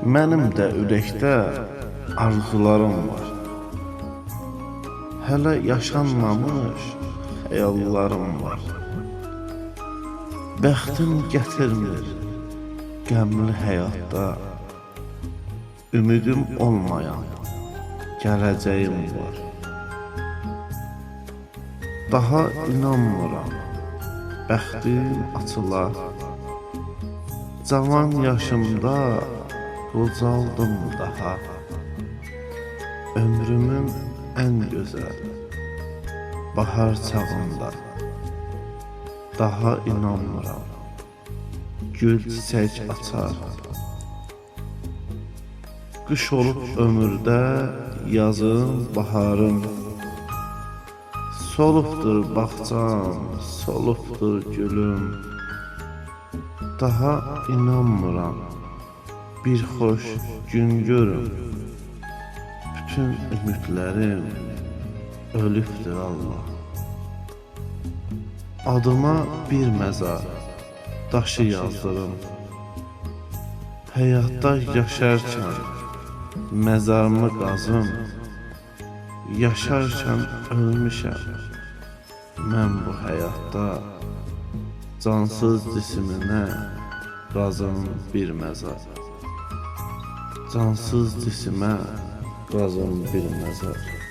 Mənim də ürəkdə arzularım var. Hələ yaşanmamış xəyallarım var. Bəxtim gətirmir qəmli həyatda, ümidim olmayan gələcəyim var. Daha inanmıram, bəxtim açılar. Cavan yaşımda qocaldım daha. Ömrümün ən gözəl bahar çağında daha inanmıram, gül çiçək açar. Qış olub ömürdə yazım, baharım. Solubdur bağçam, solubdur gülüm. Daha inanmıram, bir xoş gün görüm. Bütün ümidlərim ölübdür Allah. Adıma bir məzar daşı yazdırım. Həyatda yaşarkən məzarımı qazım. Yaşarkən ölmüşəm mən bu həyatda. Cansız cisminə qazım bir məzar. Cansız cisimə qazım bir məzar.